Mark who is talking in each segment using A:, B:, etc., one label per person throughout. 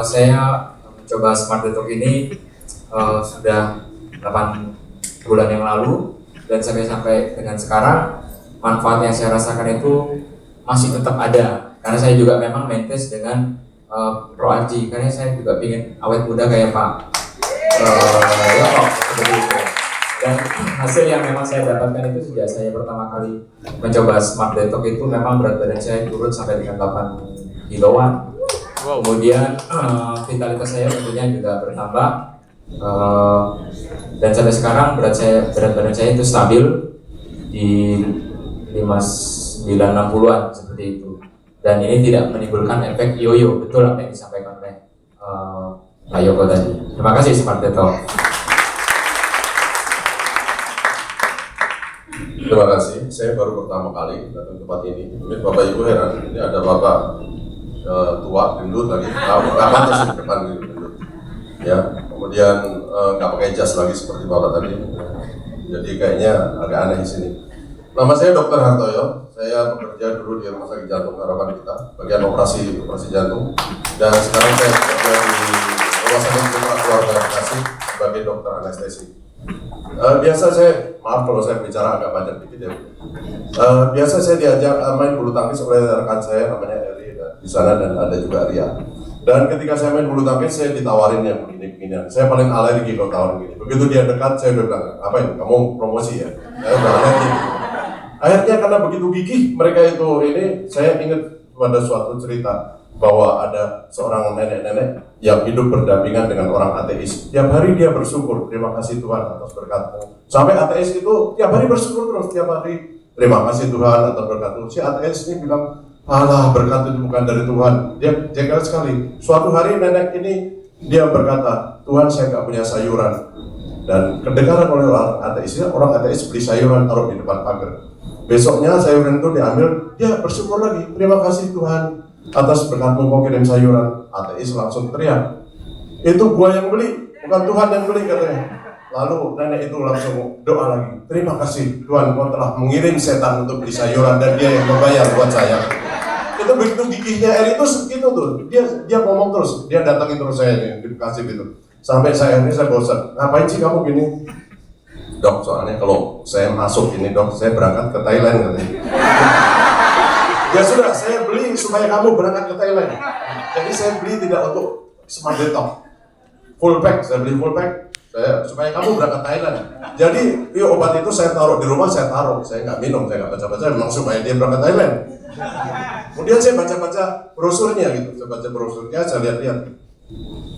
A: Saya mencoba Smart Detox ini sudah 8 bulan yang lalu, dan sampai dengan sekarang manfaat yang saya rasakan itu masih tetap ada, karena saya juga memang maintain dengan ProRG, karena saya juga ingin awet muda kayak Pak seperti itu. Dan hasil yang memang saya dapatkan itu sejak saya pertama kali mencoba Smart Detox itu memang berat badan saya turun sampai dengan 8 kiloan. Kemudian vitalitas saya tentunya juga bertambah, dan sampai sekarang berat badan saya itu stabil di 59-60-an seperti itu. Dan ini tidak menimbulkan efek yoyo, betul apa yang disampaikan oleh Pak Yoko tadi. Terima kasih Smart Detox.
B: Terima kasih. Saya baru pertama kali datang ke tempat ini. Mungkin Bapak Ibu heran, ini ada Bapak tua, gendut lagi, nggak pantas di depan gitu, gendut. Ya, kemudian nggak pakai jas lagi seperti Bapak tadi. Jadi kayaknya agak aneh di sini. Nama saya Dr. Hartoyo. Saya bekerja dulu di Rumah Sakit Jantung Harapan Kita, bagian operasi jantung. Dan sekarang saya bekerja di Rumah Sakit Keluarga Bekasi sebagai dokter anestesi. Biasa saya, maaf kalau saya bicara agak banyak dikit ya. Biasa saya diajak main bulu tangkis oleh rekan saya namanya Eri di sana, dan ada juga Ria. Dan ketika saya main bulu tangkis, saya ditawarin yang begini-beginian. Saya paling alergi kalau tawarin gini. Begitu dia dekat, saya udah bilang, apa ini? Kamu promosi ya? Saya udah alergi. Akhirnya karena begitu gigih mereka itu ini, saya ingat pada suatu cerita bahwa ada seorang nenek-nenek yang hidup berdampingan dengan orang ateis. Tiap hari dia bersyukur, terima kasih Tuhan atas berkat-Mu. Sampai ateis itu tiap hari bersyukur terus, tiap hari terima kasih Tuhan atas berkat-Mu. Si ateis ini bilang, alah, berkat itu bukan dari Tuhan. Dia jengkel sekali. Suatu hari nenek ini dia berkata, Tuhan, saya nggak punya sayuran. Dan kedengaran oleh orang ateis beli sayuran taruh di depan pagar. Besoknya sayuran itu diambil, dia bersyukur lagi, terima kasih Tuhan atas berkat-Mu kau kirim sayuran. Ateis langsung teriak, itu gua yang beli, bukan Tuhan yang beli, katanya. Lalu nenek itu langsung doa lagi, terima kasih Tuhan, kau telah mengirim setan untuk beli sayuran dan dia yang membayar buat saya. Itu begitu gigihnya Eri itu segitu tuh, dia ngomong terus, dia datangin terus saya nih, di Bekasi gitu. Sampai saya bosan, ngapain sih kamu gini? Dok, soalnya kalau saya masuk ini dok, saya berangkat ke Thailand katanya. Ya sudah, saya beli supaya kamu berangkat ke Thailand. Jadi saya beli tidak untuk Smart Detox, full pack, saya beli full pack supaya kamu berangkat Thailand. Jadi obat itu saya taruh di rumah, saya nggak minum, saya nggak baca-baca, memang supaya dia berangkat Thailand. Kemudian saya baca-baca brosurnya gitu, saya lihat-lihat.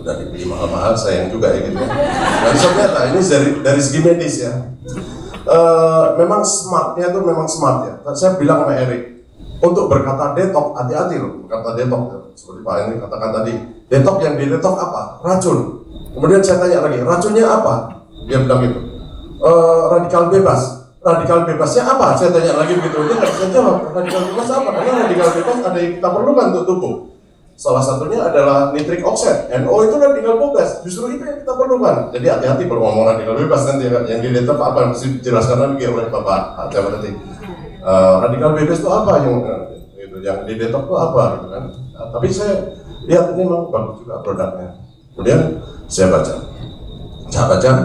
B: Udah dibeli mahal-mahal, sayang juga ya gitu. Dan ternyata ini dari segi medis ya. Memang smartnya itu memang smart ya. Saya bilang sama Erik, untuk berkata detox, hati-hati loh berkata detox ya. Seperti Pak Henry katakan tadi, detox yang di detox apa? Racun. Kemudian saya tanya lagi, racunnya apa? Dia bilang gitu, radikal bebas. Radikal bebasnya apa? Saya tanya lagi begitu, dia nggak bisa jawab. Radikal bebas apa? Karena radikal bebas ada yang kita perlukan untuk tubuh. Salah satunya adalah nitric oxide, NO itu radikal bebas, justru itu yang kita perlukan. Jadi hati-hati kalau ngomong radikal bebas nanti yang di detox apa, mesti dijelaskan lagi oleh Bapak Jawa nanti. Radikal bebas itu apa yang di detox itu apa gitu kan. Tapi saya lihat ini memang bagus juga produknya. Kemudian saya baca,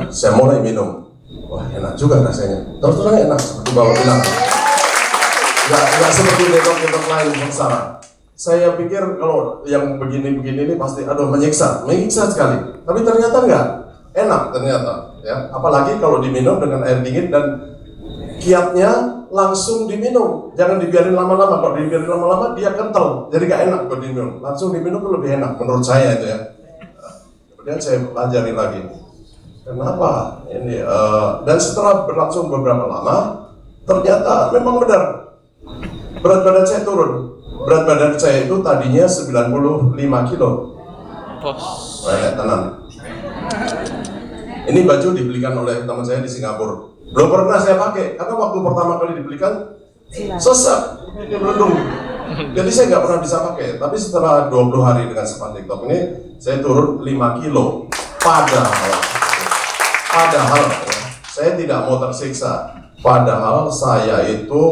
B: saya mulai minum. Wah, enak juga rasanya. Terus terang enak seperti Bapak bilang. Nggak seperti detox lain yang salah. Saya pikir kalau yang begini-begini ini pasti menyiksa sekali. Tapi ternyata enggak, enak ternyata ya. Apalagi kalau diminum dengan air dingin dan kiatnya langsung diminum. Jangan dibiarin lama-lama. Kalau dibiarin lama-lama dia kental. Jadi enggak enak kalau diminum. Langsung diminum itu lebih enak menurut saya itu ya. Kemudian saya pelajari lagi. Kenapa ini? Dan setelah berlangsung beberapa lama, ternyata memang benar berat badan saya turun. Berat badan saya itu tadinya 95 kilo. Tenang. Ini baju dibelikan oleh teman saya di Singapura. Belum pernah saya pakai, karena waktu pertama kali dibelikan sesak, ini melendung. Jadi saya nggak pernah bisa pakai. Tapi setelah 20 hari dengan Smart Detox ini, saya turun 5 kilo. Padahal saya tidak mau tersiksa. Padahal saya itu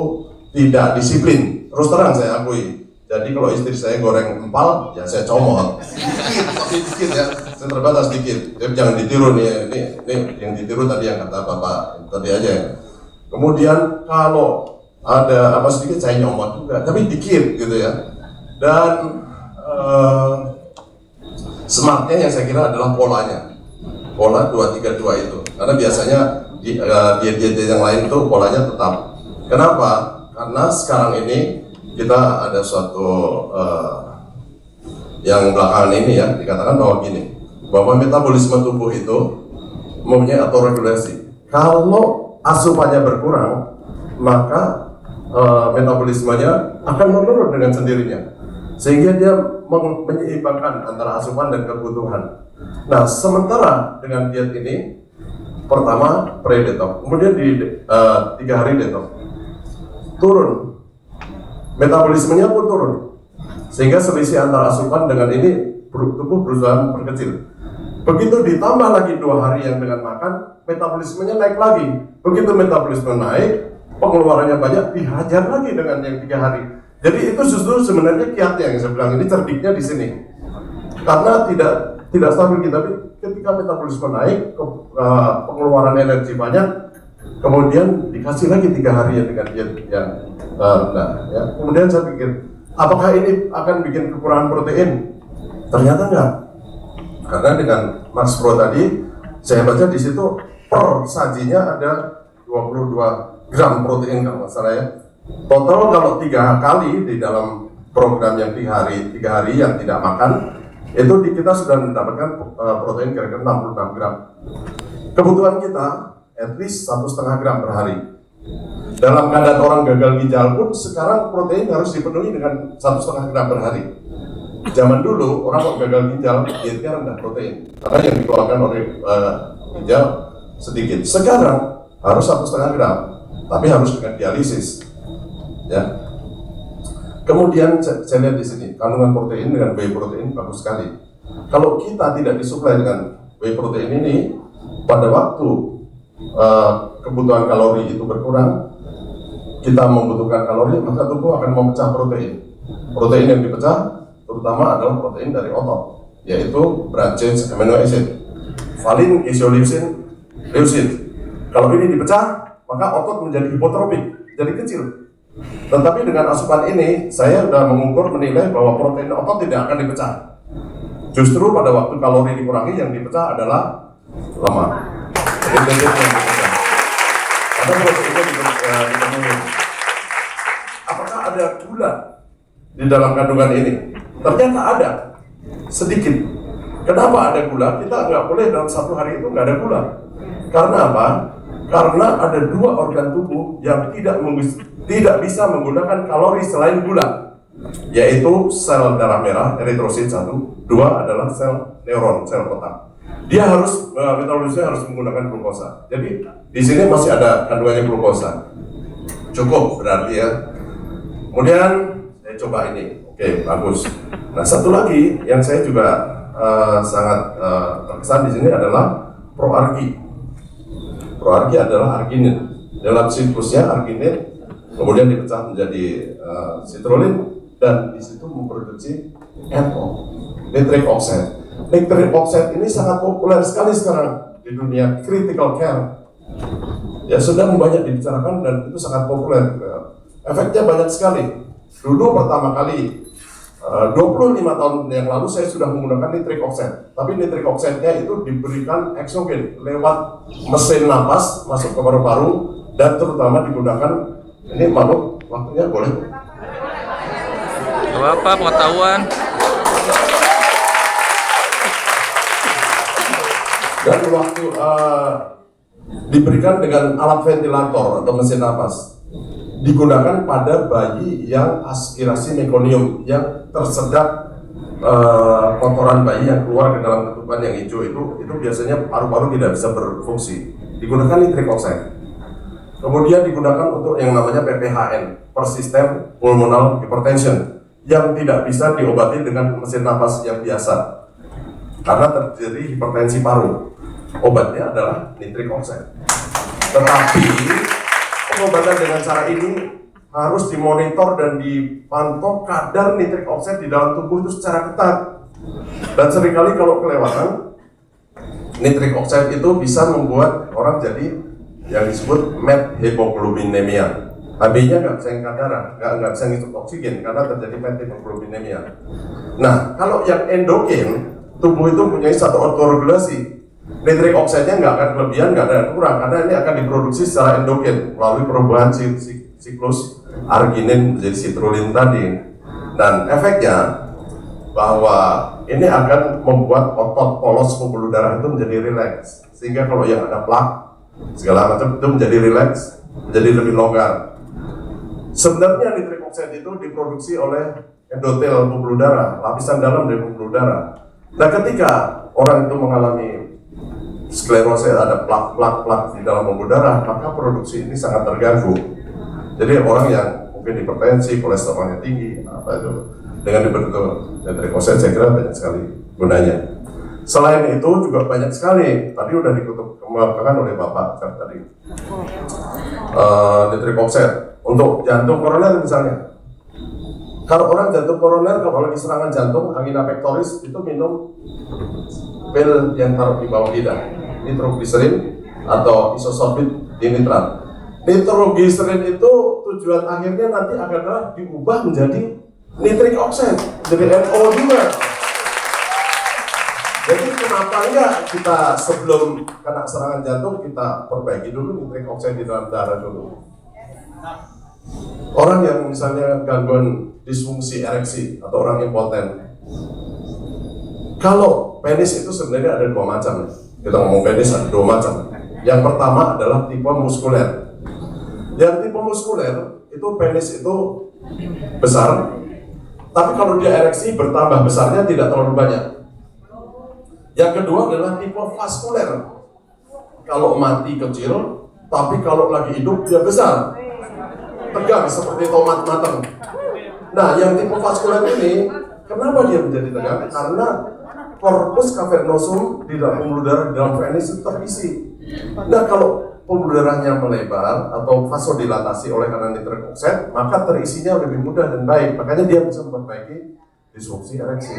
B: tidak disiplin. Terus terang saya akui. Jadi kalau istri saya goreng empal, ya saya comot. Masih dikit ya, saya terbatas dikit. Jadi jangan ditiru nih, ini yang ditiru tadi yang kata Bapak tadi aja ya. Kemudian kalau ada apa sedikit saya nyomot juga, tapi dikit gitu ya. Dan smartnya yang saya kira adalah polanya. Pola 232 itu. Karena biasanya diet-diet yang lain itu polanya tetap. Kenapa? Karena sekarang ini kita ada suatu yang belakangan ini ya dikatakan bahwa metabolisme tubuh itu mempunyai autoregulasi. Kalau asupannya berkurang, maka metabolismenya akan menurun dengan sendirinya, sehingga dia menyeimbangkan antara asupan dan kebutuhan. Nah, sementara dengan diet ini, pertama pre-detox, kemudian di 3 hari detox, turun, metabolismenya pun turun, sehingga selisih antara asupan dengan ini tubuh berusaha memperkecil. Begitu ditambah lagi 2 hari yang dengan makan, metabolismenya naik lagi. Begitu metabolisme naik, pengeluarannya banyak, dihajar lagi dengan yang 3 hari. Jadi itu justru sebenarnya kiatnya yang saya bilang ini cerdiknya di sini. Karena tidak stabil kita, tapi ketika metabolisme naik, pengeluaran energi banyak, kemudian dikasih lagi 3 hari ya dengan diet yang ya. Kemudian saya pikir, apakah ini akan bikin kekurangan protein? Ternyata enggak. Karena dengan Max Pro tadi, saya baca di situ per sajinya ada 22 gram protein kalau nggak salah ya. Total kalau 3 kali di dalam program yang 3 hari yang tidak makan, itu kita sudah mendapatkan protein kira-kira 66 gram. Kebutuhan kita at least 1,5 gram per hari. Dalam keadaan orang gagal ginjal pun sekarang protein harus dipenuhi dengan 1,5 gram per hari. Zaman dulu orang kok gagal ginjal dietnya rendah protein, karena yang dikeluarkan oleh ginjal sedikit. Sekarang harus 1,5 gram, tapi harus dengan dialisis. Ya. Kemudian saya lihat di sini kandungan protein dengan whey protein bagus sekali. Kalau kita tidak disuplai dengan whey protein ini, pada waktu kebutuhan kalori itu berkurang, kita membutuhkan kalori, maka tubuh akan memecah protein. Protein yang dipecah terutama adalah protein dari otot, yaitu branched amino acid, valin, isoleucin, leucin. Kalau ini dipecah, maka otot menjadi hipotrofik, jadi kecil. Tetapi dengan asupan ini, saya sudah mengukur menilai bahwa protein otot tidak akan dipecah. Justru pada waktu kalori dikurangi, yang dipecah adalah lemak. Jadi yang dipecah. Ada proteinnya dipenuhi. Apakah ada gula di dalam kandungan ini? Ternyata ada, sedikit. Kenapa ada gula? Kita nggak boleh dalam 1 hari itu nggak ada gula. Karena apa? Karena ada 2 organ tubuh yang tidak bisa menggunakan kalori selain gula, yaitu sel darah merah, eritrosit 1, 2 adalah sel neuron, sel otak. Dia harus metabolisme harus menggunakan glukosa. Jadi di sini masih ada kandungannya glukosa. Cukup berarti ya. Kemudian saya coba ini. Oke, bagus. Nah, satu lagi yang saya juga sangat terkesan di sini adalah proargi. Proargi adalah arginin. Dalam siklusnya arginin kemudian dipecah menjadi citrulline dan di situ memproduksi NO, nitric oxide. Nitric oxide ini sangat populer sekali sekarang di dunia critical care. Ya, sedang banyak dibicarakan dan itu sangat populer. Efeknya banyak sekali. Dulu pertama kali 25 tahun yang lalu saya sudah menggunakan nitric oxide, tapi nitric oxide-nya itu diberikan eksogen lewat mesin napas masuk ke paru-paru dan terutama digunakan ini makhluk waktunya boleh.
C: Bapak pengetahuan.
B: Dan waktu diberikan dengan alat ventilator atau mesin napas, digunakan pada bayi yang aspirasi mekonium, yang tersedak kotoran bayi yang keluar ke dalam ketuban yang hijau itu biasanya paru-paru tidak bisa berfungsi. Digunakan nitric oxide. Kemudian digunakan untuk yang namanya PPHN, persistent pulmonal hypertension, yang tidak bisa diobati dengan mesin napas yang biasa karena terjadi hipertensi paru. Obatnya adalah nitric oxide. Tetapi pengobatan dengan cara ini harus dimonitor dan dipantau kadar nitric oxide di dalam tubuh itu secara ketat. Dan seringkali kalau kelewatan, nitric oxide itu bisa membuat orang jadi yang disebut methemoglobinemia. HB-nya nggak bisa ngangkat darah, nggak bisa ngisep oksigen karena terjadi methemoglobinemia. Nah, kalau yang endogen, tubuh itu punya satu autoregulasi. Nitric oxide-nya nggak akan kelebihan, nggak ada kurang, karena ini akan diproduksi secara endogen melalui perubahan siklus arginin menjadi citrulline tadi. Dan efeknya bahwa ini akan membuat otot polos pembuluh darah itu menjadi rileks, sehingga kalau yang ada plak segala macam itu menjadi rileks, menjadi lebih longgar. Sebenarnya nitric oxide itu diproduksi oleh endotel pembuluh darah, lapisan dalam dari pembuluh darah. Nah, ketika orang itu mengalami sklerosis, ada plak di dalam pembuluh darah, maka produksi ini sangat terganggu. Jadi orang yang mungkin hipertensi, kolesterolnya tinggi, apa itu, dengan dibentuk nitric oxide saya kira banyak sekali gunanya. Selain itu juga banyak sekali, tadi udah dikemukakan oleh Bapak tadi, nitric oxide untuk jantung koroner misalnya. Kalau orang jantung koroner, kalau lagi serangan jantung, angina pectoris, itu minum pil yang taruh di bawah lidah, nitroglycerin atau isosorbit dinitrat. Nitroglycerin itu tujuan akhirnya nanti akan diubah menjadi nitric oxide, jadi NO juga. Jadi kenapa enggak kita sebelum kena serangan jantung kita perbaiki dulu nitric oxide di dalam darah dulu. Orang yang misalnya gangguan disfungsi ereksi atau orang impoten, kalau penis itu sebenarnya ada dua macam. Kita ngomong penis ada dua macam. Yang pertama adalah tipe muskuler. Yang tipe muskuler itu penis itu besar, tapi kalau dia ereksi bertambah besarnya tidak terlalu banyak. Yang kedua adalah tipe vaskuler. Kalau mati kecil, tapi kalau lagi hidup dia besar, tegang seperti tomat matang. Nah, yang tipe vaskuler ini, kenapa dia menjadi tegang? Karena corpus cavernosum di dalam pembuluh darah di dalam penis itu terisi. Nah, kalau pembuluh darahnya melebar atau vasodilatasi oleh karena nitric oxide, maka terisinya lebih mudah dan baik. Makanya dia bisa memperbaiki disfungsi ereksi.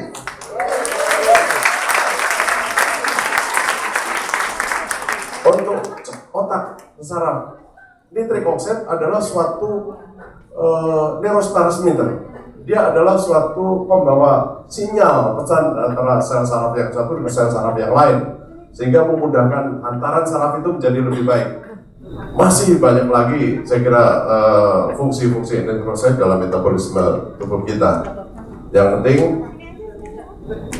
B: Untuk otak saraf, nitric oxide adalah suatu neurotransmitter. Dia adalah suatu pembawa sinyal pesan antara sel saraf yang satu dengan sel saraf yang lain, sehingga memudahkan antaran saraf itu menjadi lebih baik. Masih banyak lagi, saya kira fungsi-fungsi nitric oxide dalam metabolisme tubuh kita. Yang penting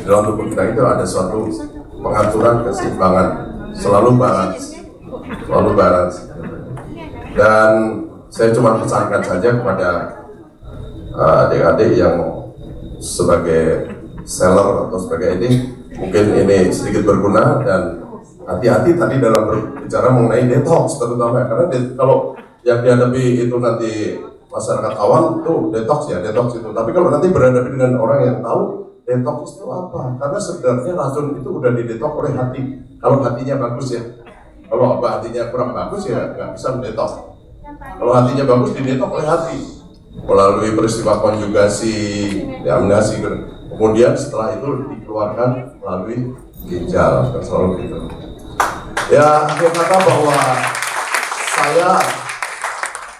B: dalam tubuh kita itu ada suatu pengaturan keseimbangan, selalu balance. Dan saya cuma pesankan saja kepada adik-adik yang sebagai seller atau sebagai ini, mungkin ini sedikit berguna, dan hati-hati tadi dalam berbicara mengenai detox terutama, karena kalau yang dihadapi itu nanti masyarakat awam itu detox itu, tapi kalau nanti berhadapan dengan orang yang tahu detox itu apa, karena sebenarnya racun itu udah didetox oleh hati, kalau hatinya bagus ya. Kalau hatinya kurang bagus ya nggak bisa mendetox. Kalau hatinya bagus didetox oleh hati melalui peristiwa konjugasi, deaminasi, kemudian setelah itu dikeluarkan melalui ginjal, kan selalu begitu. Ya, akhir kata bahwa saya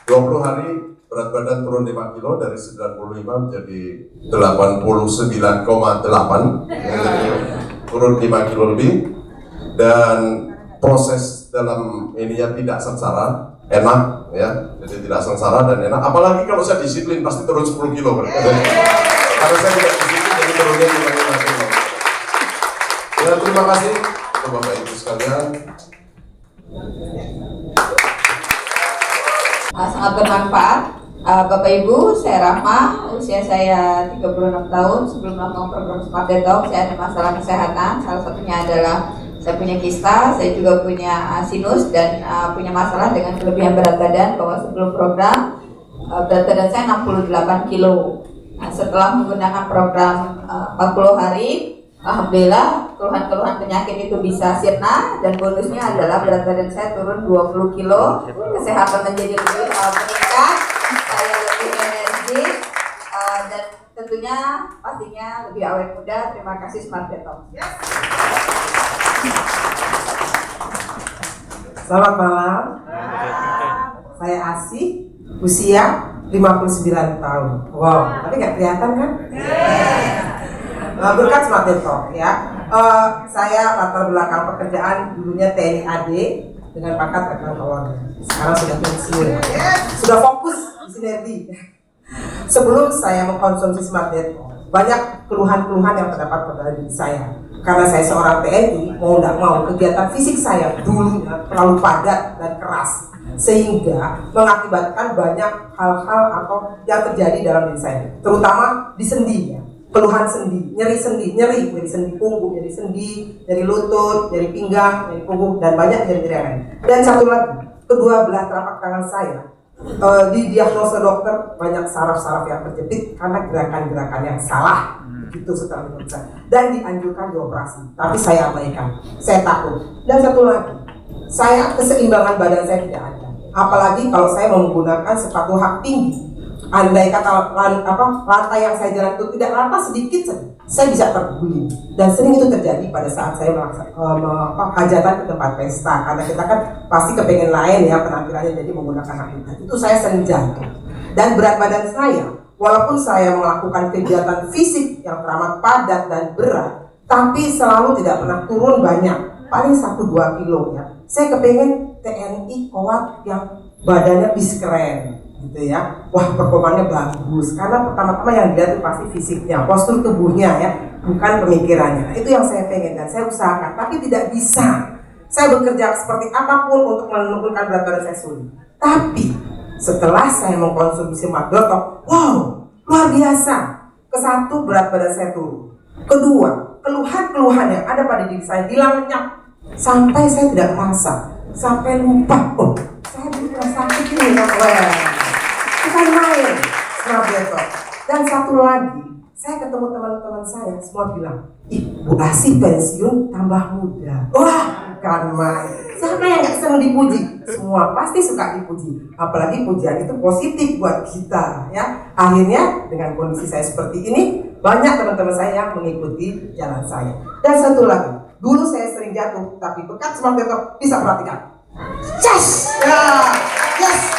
B: 20 hari berat badan turun 5 kilo dari 95 menjadi 89,8, turun 5 kilo lebih, dan proses dalam ininya tidak sengsara, enak ya, jadi tidak sengsara dan enak. Apalagi kalau saya disiplin pasti turun 10 kilo karena saya tidak disiplin, jadi turunnya 5 kilo. Ya, terima kasih Bapak Ibu sekalian.
C: Sangat bermanfaat. Bapak Ibu, saya Rahma, usia saya 36 tahun. Sebelum melakukan program Smart Detox, saya ada masalah kesehatan. Salah satunya adalah saya punya kista, saya juga punya sinus, dan punya masalah dengan kelebihan berat badan. Bahwa sebelum program berat badan saya 68 kilo. Nah, setelah menggunakan program 40 hari, alhamdulillah keluhan-keluhan penyakit itu bisa sirna, dan bonusnya adalah berat badan saya turun 20 kilo, kesehatan menjadi lebih meningkat, saya lebih energi, dan tentunya pastinya lebih awet muda. Terima kasih Smart Detox.
D: Selamat malam. Saya Asih, usia 59 tahun. Wow, tapi nggak kelihatan kan? Berkat Smart Detox ya. Saya latar belakang pekerjaan dulunya TNI AD dengan pangkat Letkol Kolonel. Sekarang sudah pensiun, sudah fokus di Sinergi. Sebelum saya mengkonsumsi Smart Detox, banyak keluhan-keluhan yang terdapat pada diri saya. Karena saya seorang TNI, mau tidak mau kegiatan fisik saya dulunya terlalu padat dan keras, sehingga mengakibatkan banyak hal-hal atau yang terjadi dalam diri saya, terutama di sendi ya. Keluhan sendi, nyeri sendi punggung, nyeri sendi, nyeri lutut, nyeri pinggang, nyeri punggung, dan banyak nyeri lain. Dan satu lagi, kedua belah telapak tangan saya didiagnosa dokter banyak saraf-saraf yang terjepit karena gerakan-gerakan yang salah. Itu setelah diperiksa dan dianjurkan dioperasi, tapi saya abaikan, saya takut. Dan satu lagi, saya keseimbangan badan saya tidak ada, apalagi kalau saya menggunakan sepatu hak tinggi. Andai kata lantai yang saya jalan itu tidak rata sedikit saja, saya bisa terguling. Dan sering itu terjadi pada saat saya hajatan ke tempat pesta, karena kita kan pasti kepengen lain ya penampilannya, jadi menggunakan hak tinggi. Itu saya sering jatuh. Dan berat badan saya, walaupun saya melakukan kegiatan fisik yang teramat padat dan berat, tapi selalu tidak pernah turun banyak, paling 1-2 kilo ya. Saya kepengen TNI kuat yang badannya bis keren gitu ya. Wah, performanya bagus, karena pertama-tama yang dilihat itu pasti fisiknya, postur tubuhnya ya, bukan pemikirannya. Nah, itu yang saya pengen dan saya usahakan, tapi tidak bisa. Saya bekerja seperti apapun untuk menurunkan berat badan saya sulit. Tapi setelah saya mengkonsumsi Smart Detox, wow, luar biasa. Kesatu, berat badan saya turun. Kedua, keluhan-keluhan yang ada pada diri saya hilang lenyap. Sampai saya tidak merasa, sampai lupa, oh, saya dulu sakit ini, bukan main Smart Detox. Dan satu lagi, saya ketemu teman-teman saya, semua bilang, ih, Bu Asih pensiun tambah muda. Wah, bukan main. Siapa yang gak senang dipuji? Semua pasti suka dipuji. Apalagi pujian itu positif buat kita ya. Akhirnya dengan kondisi saya seperti ini, banyak teman-teman saya yang mengikuti jalan saya. Dan satu lagi, dulu saya sering jatuh, tapi berkat Smart Detox bisa perhatikan. Yes! Ya, yes!